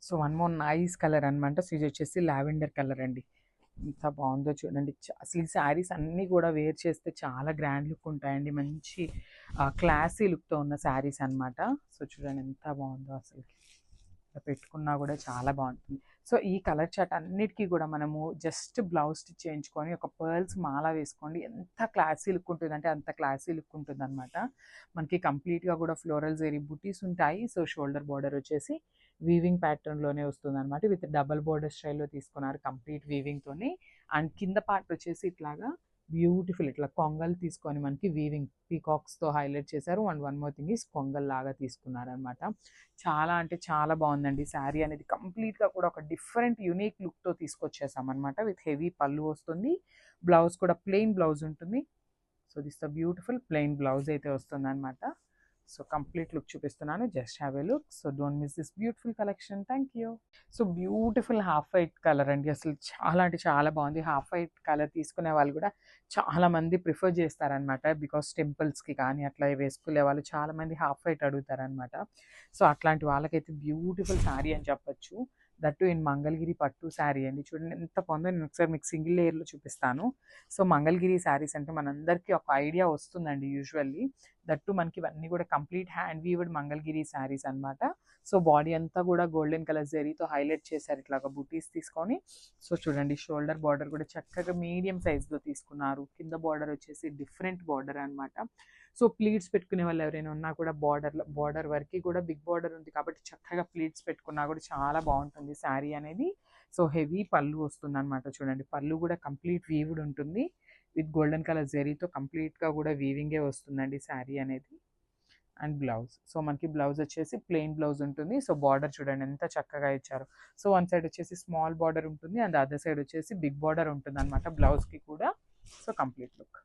So one more nice colour అనమాట. So ఇది వచ్చేసి లావెండర్ కలర్ అండి. ఎంత బాగుందో చూడండి. అసలు ఈ శారీస్ అన్నీ కూడా వేర్ చేస్తే చాలా గ్రాండ్ లుక్ ఉంటాయండి. మంచి క్లాసీ లుక్తో ఉన్న శారీస్ అనమాట. సో చూడండి ఎంత బాగుందో అసలు. పెట్టుకున్నా కూడా చాలా బాగుంటుంది. సో ఈ కలర్ చార్ట్ అన్నిటికీ కూడా మనము జస్ట్ బ్లౌజ్ స్టిచ్ చేయించుకొని ఒక పర్ల్స్ మాల వేసుకోండి, ఎంత క్లాసీ లుక్ ఉంటుంది అంటే అంత క్లాసీ లుక్ ఉంటుంది అనమాట. మనకి కంప్లీట్గా కూడా ఫ్లోరల్ జెరీ బుటీస్ ఉంటాయి. సో షోల్డర్ బార్డర్ వచ్చేసి వీవింగ్ ప్యాటర్న్లోనే వస్తుంది అనమాట. విత్ డబల్ బార్డర్ స్టైల్లో తీసుకున్నారు కంప్లీట్ వీవింగ్తోని. అండ్ కింద పార్ట్ వచ్చేసి ఇట్లాగా బ్యూటిఫుల్ ఇట్లా కొంగల్ తీసుకొని మనకి వీవింగ్ పీకాక్స్తో హైలైట్ చేశారు. And one more thing is కొంగల్ లాగా తీసుకున్నారనమాట. చాలా అంటే చాలా బాగుందండి శారీ అనేది. కంప్లీట్గా కూడా ఒక డిఫరెంట్ యూనిక్ లుక్తో తీసుకొచ్చేసాం అనమాట. విత్ హెవీ పళ్ళు వస్తుంది. బ్లౌజ్ కూడా ప్లెయిన్ బ్లౌజ్ ఉంటుంది. So this the beautiful plain blouse అయితే వస్తుంది అనమాట. సో కంప్లీట్ లుక్ చూపిస్తున్నాను, just have a look. So don't miss this beautiful collection. Thank you. So beautiful half white colour అండి. అసలు చాలా అంటే చాలా బాగుంది. హాఫ్ వైట్ కలర్ తీసుకునే వాళ్ళు కూడా చాలా మంది ప్రిఫర్ చేస్తారనమాట. బికాస్ టెంపుల్స్కి కానీ అట్లా వేసుకునే వాళ్ళు చాలా మంది హాఫ్ వైట్ అడుగుతారనమాట. సో అట్లాంటి వాళ్ళకైతే బ్యూటిఫుల్ శారీ అని చెప్పొచ్చు. దట్టు ఇన్ మంగళగిరి పట్టు శారీ అండి. చూడండి ఎంత బాగుందో. నేను ఒకసారి మీకు సింగిల్ లేయర్లో చూపిస్తాను. సో మంగళగిరి శారీస్ అంటే మనందరికీ ఒక ఐడియా వస్తుందండి యూజువల్లీ. దట్టు మనకి ఇవన్నీ కూడా complete hand weaved Mangalagiri saris అనమాట. సో బాడీ అంతా కూడా గోల్డెన్ కలర్ జరీతో హైలైట్ చేశారు ఇట్లాగా బుటీస్ తీసుకొని. సో చూడండి షోల్డర్ బార్డర్ కూడా చక్కగా మీడియం సైజ్లో తీసుకున్నారు. కింద బార్డర్ వచ్చేసి డిఫరెంట్ బార్డర్ అనమాట. సో ప్లీట్స్ పెట్టుకునే వాళ్ళు ఎవరైనా ఉన్నా కూడా బార్డర్ వరకు కూడా బిగ్ బార్డర్ ఉంది కాబట్టి చక్కగా ప్లీట్స్ పెట్టుకున్నా కూడా చాలా బాగుంటుంది శారీ అనేది. సో హెవీ పళ్ళు వస్తుంది అనమాట. చూడండి పళ్ళు కూడా కంప్లీట్ వీవ్డ్ ఉంటుంది విత్ గోల్డెన్ కలర్ జరీతో. కంప్లీట్గా కూడా వీవింగే వస్తుందండి శారీ అనేది. అండ్ బ్లౌజ్, సో మనకి బ్లౌజ్ వచ్చేసి ప్లెయిన్ బ్లౌజ్ ఉంటుంది. సో బార్డర్ చూడండి ఎంత చక్కగా ఇచ్చారు. సో వన్ సైడ్ వచ్చేసి స్మాల్ బార్డర్ ఉంటుంది అండ్ అదర్ సైడ్ వచ్చేసి బిగ్ బార్డర్ ఉంటుంది అనమాట బ్లౌజ్కి కూడా. So complete look.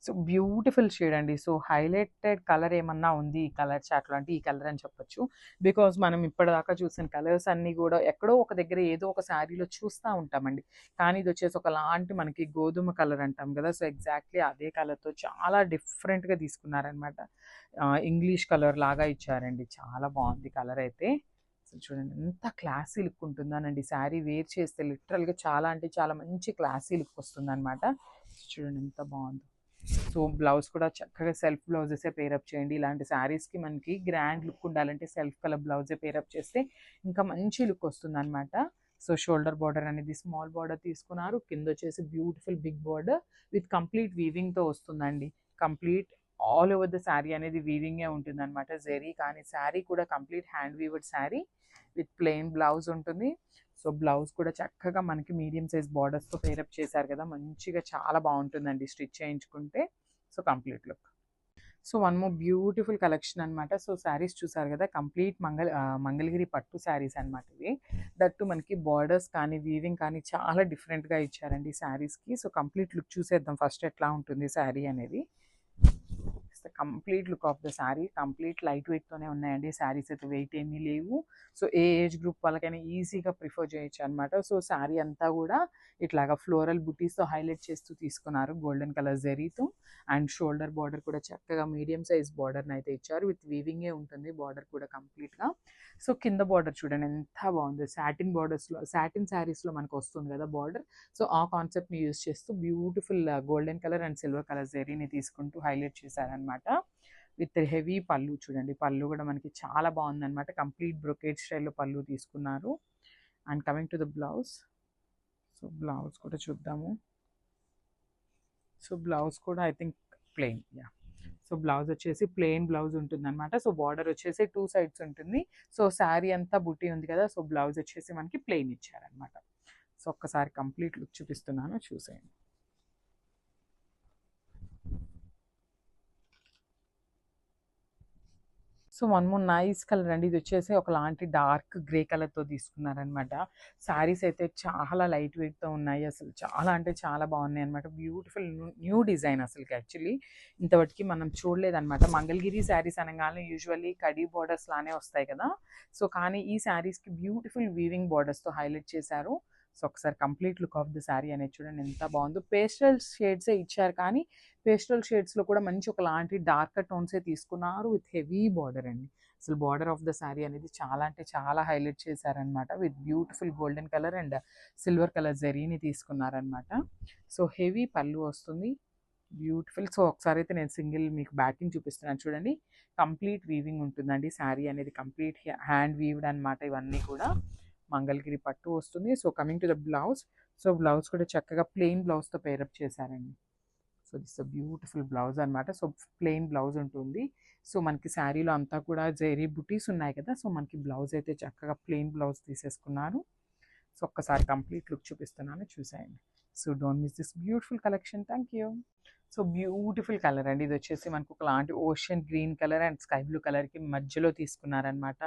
So beautiful shade అండి. సో హైలైటెడ్ కలర్ ఏమన్నా ఉంది ఈ కలర్ చార్ట్లో అంటే ఈ కలర్ అని చెప్పొచ్చు. బికాజ్ మనం ఇప్పటిదాకా చూసిన కలర్స్ అన్నీ కూడా ఎక్కడో ఒక దగ్గర ఏదో ఒక శారీలో చూస్తూ ఉంటామండి. కానీ ఇది వచ్చేసి ఒకలాంటి మనకి గోధుమ కలర్ అంటాం కదా. సో ఎగ్జాక్ట్లీ అదే కలర్తో చాలా డిఫరెంట్గా తీసుకున్నారనమాట. ఇంగ్లీష్ కలర్ లాగా ఇచ్చారండి. చాలా బాగుంది కలర్ అయితే. సో చూడండి ఎంత క్లాసీ లుక్ ఉంటుందానండి. శారీ వేర్ చేస్తే లిటరల్గా చాలా అంటే చాలా మంచి క్లాసీ లుక్ వస్తుంది అనమాట. చూడండి ఎంత బాగుందో. సో బ్లౌజ్ కూడా చక్కగా సెల్ఫ్ బ్లౌజెసే పేరప్ చేయండి. ఇలాంటి శారీస్కి మనకి గ్రాండ్ లుక్ ఉండాలంటే సెల్ఫ్ కలర్ బ్లౌజే పేరప్ చేస్తే ఇంకా మంచి లుక్ వస్తుంది అనమాట. సో షోల్డర్ బార్డర్ అనేది స్మాల్ బార్డర్ తీసుకున్నారు. కింద వచ్చేసి beautiful big border with complete వీవింగ్తో వస్తుందండి. Complete all over the sari అనేది వీవింగే ఉంటుంది అనమాట. జెరీ కానీ శారీ కూడా complete hand weaved sari with plain blouse ఉంటుంది. సో బ్లౌజ్ కూడా చక్కగా మనకి మీడియం సైజ్ బార్డర్స్తో పేరప్ చేశారు కదా, మంచిగా చాలా బాగుంటుందండి స్టిచ్ చేయించుకుంటే. So complete look. So one more beautiful collection అనమాట. సో శారీస్ చూసారు కదా, కంప్లీట్ మంగళగిరి పట్టు శారీస్ అనమాట ఇవి. దట్టు మనకి బార్డర్స్ కానీ వీవింగ్ కానీ చాలా డిఫరెంట్గా ఇచ్చారండి శారీస్కి. సో కంప్లీట్ లుక్ చూసేద్దాం ఫస్ట్ ఎట్లా ఉంటుంది శారీ అనేది. Complete look of the sari. Complete light వెయిట్తోనే ఉన్నాయండి శారీస్ అయితే, వెయిట్ ఏమీ లేవు. సో ఏ ఏజ్ గ్రూప్ వాళ్ళకైనా ఈజీగా ప్రిఫర్ చేయొచ్చు అనమాట. సో శారీ అంతా కూడా ఇట్లాగా ఫ్లోరల్ బుటీస్తో హైలైట్ చేస్తూ తీసుకున్నారు గోల్డెన్ కలర్ జరీతో. అండ్ షోల్డర్ బార్డర్ కూడా చక్కగా మీడియం సైజ్ బార్డర్ని అయితే ఇచ్చారు. విత్ వీవింగే ఉంటుంది బార్డర్ కూడా కంప్లీట్గా. సో కింద బార్డర్ చూడండి ఎంత బాగుంది. సాటిన్ బార్డర్స్లో, సాటిన్ శారీస్లో మనకు వస్తుంది కదా బార్డర్. సో ఆ కాన్సెప్ట్ని యూజ్ చేస్తూ beautiful golden colour and silver colour జరీని తీసుకుంటూ హైలైట్ చేశారనమాట. విత్ హెవీ పళ్ళు చూడండి. పళ్ళు కూడా మనకి చాలా బాగుందన్నమాట. కంప్లీట్ బ్రొకేట్ స్టైల్లో పళ్ళు తీసుకున్నారు. And coming to the blouse. So blouse కూడా చూద్దాము. సో బ్లౌజ్ కూడా I think plain, yeah. So blouse వచ్చేసి ప్లెయిన్ బ్లౌజ్ ఉంటుంది అనమాట. సో బార్డర్ వచ్చేసి 2 సైడ్స్ ఉంటుంది. సో శారీ అంతా బుట్టి ఉంది కదా, సో బ్లౌజ్ వచ్చేసి మనకి ప్లెయిన్ ఇచ్చారనమాట. సో ఒక్కసారి కంప్లీట్ లుక్ చూపిస్తున్నాను, చూసేయండి. So one more nice colour అండి. ఇది వచ్చేసి ఒకలాంటి డార్క్ గ్రే కలర్తో తీసుకున్నారనమాట. శారీస్ అయితే చాలా లైట్ వెయిట్తో ఉన్నాయి. అసలు చాలా అంటే చాలా బాగున్నాయి అనమాట. బ్యూటిఫుల్ న్యూ డిజైన్ అసలుకి. యాక్చువల్లీ ఇంతవరకు మనం చూడలేదన్నమాట. మంగళగిరి శారీస్ అనగానే యూజువల్లీ కడీ బార్డర్స్ లానే వస్తాయి కదా. సో కానీ ఈ శారీస్కి బ్యూటిఫుల్ వీవింగ్ బార్డర్స్తో హైలైట్ చేశారు. సో ఒకసారి complete look of the sari అనేది చూడండి ఎంత బాగుందో. పేస్టల్ షేడ్సే ఇచ్చారు కానీ పేస్టల్ షేడ్స్లో కూడా మంచి ఒకలాంటి డార్కర్ టోన్సే తీసుకున్నారు విత్ హెవీ బార్డర్ అండి. అసలు బార్డర్ ఆఫ్ ద శారీ అనేది చాలా అంటే చాలా హైలైట్ చేశారనమాట. With beautiful golden colour and silver colour జరీని తీసుకున్నారనమాట. సో హెవీ పళ్ళు వస్తుంది, బ్యూటిఫుల్. సో ఒకసారి అయితే నేను సింగిల్ మీకు బ్యాకింగ్ చూపిస్తున్నాను చూడండి. కంప్లీట్ వీవింగ్ ఉంటుందండి శారీ అనేది, కంప్లీట్ హ్యాండ్ వీవ్డ్ అనమాట. ఇవన్నీ కూడా మంగళగిరి పట్టు వస్తుంది. So coming to the blouse, so blouse కూడా చక్కగా ప్లెయిన్ బ్లౌజ్తో పేరప్ చేశారండి. సో దిస్ బ్యూటిఫుల్ బ్లౌజ్ అనమాట. సో ప్లెయిన్ బ్లౌజ్ ఉంటుంది. సో మనకి శారీలో అంతా కూడా జెరీ బుటీస్ ఉన్నాయి కదా, సో మనకి బ్లౌజ్ అయితే చక్కగా ప్లెయిన్ బ్లౌజ్ తీసేసుకున్నారు. సో ఒక్కసారి కంప్లీట్ లుక్ చూపిస్తున్నాను, చూసేయండి. So don't miss this beautiful collection. Thank you. So beautiful colour అండి, ఇది వచ్చేసి మనకు ఒకలాంటి ocean green colour and sky blue కలర్కి మధ్యలో తీసుకున్నారనమాట.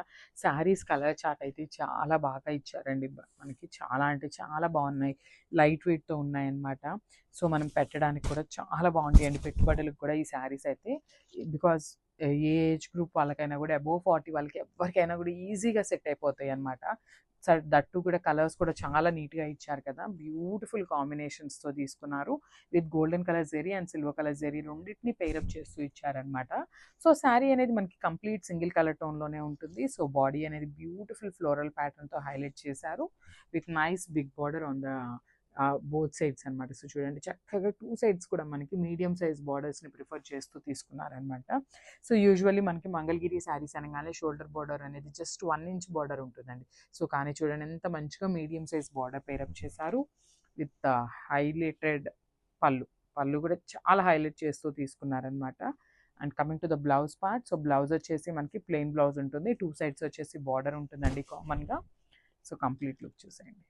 శారీస్ కలర్ చార్ట్ అయితే చాలా బాగా ఇచ్చారండి, మనకి చాలా అంటే చాలా బాగున్నాయి, లైట్ వెయిట్తో ఉన్నాయన్నమాట. సో మనం పెట్టడానికి కూడా చాలా బాగుంటాయండి, పెట్టుబడులకు కూడా ఈ శారీస్ అయితే. బికాజ్ ఏ ఏజ్ గ్రూప్ వాళ్ళకైనా కూడా అబోవ్ 40 వాళ్ళకి ఎవరికైనా కూడా ఈజీగా సెట్ అయిపోతాయి అనమాట. దట్టు కూడా కలర్స్ కూడా చాలా నీట్గా ఇచ్చారు కదా, బ్యూటిఫుల్ కాంబినేషన్స్తో తీసుకున్నారు. With golden colour zari and silver colour zari రెండింటిని పేరప్ చేస్తూ ఇచ్చారనమాట. సో శారీ అనేది మనకి కంప్లీట్ సింగిల్ కలర్ టోన్లోనే ఉంటుంది. సో బాడీ అనేది బ్యూటిఫుల్ ఫ్లోరల్ ప్యాటర్న్తో హైలైట్ చేశారు with nice big border on the both sides అనమాట. సో చూడండి చక్కగా 2 సైడ్స్ కూడా మనకి మీడియం సైజ్ బార్డర్స్ని ప్రిఫర్ చేస్తూ తీసుకున్నారనమాట. సో యూజువల్లీ మనకి మంగళగిరి శారీస్ అనగానే షోల్డర్ బార్డర్ అనేది జస్ట్ 1 ఇంచ్ బార్డర్ ఉంటుందండి. సో కానీ చూడండి ఎంత మంచిగా మీడియం సైజ్ బార్డర్ పేరప్ చేశారు విత్ హైలైటెడ్ పళ్ళు. పళ్ళు కూడా చాలా హైలైట్ చేస్తూ తీసుకున్నారనమాట. And coming to the blouse part, so blouse వచ్చేసి మనకి ప్లెయిన్ బ్లౌజ్ ఉంటుంది, 2 సైడ్స్ వచ్చేసి బార్డర్ ఉంటుందండి కామన్గా. సో కంప్లీట్ లుక్ చూసేయండి.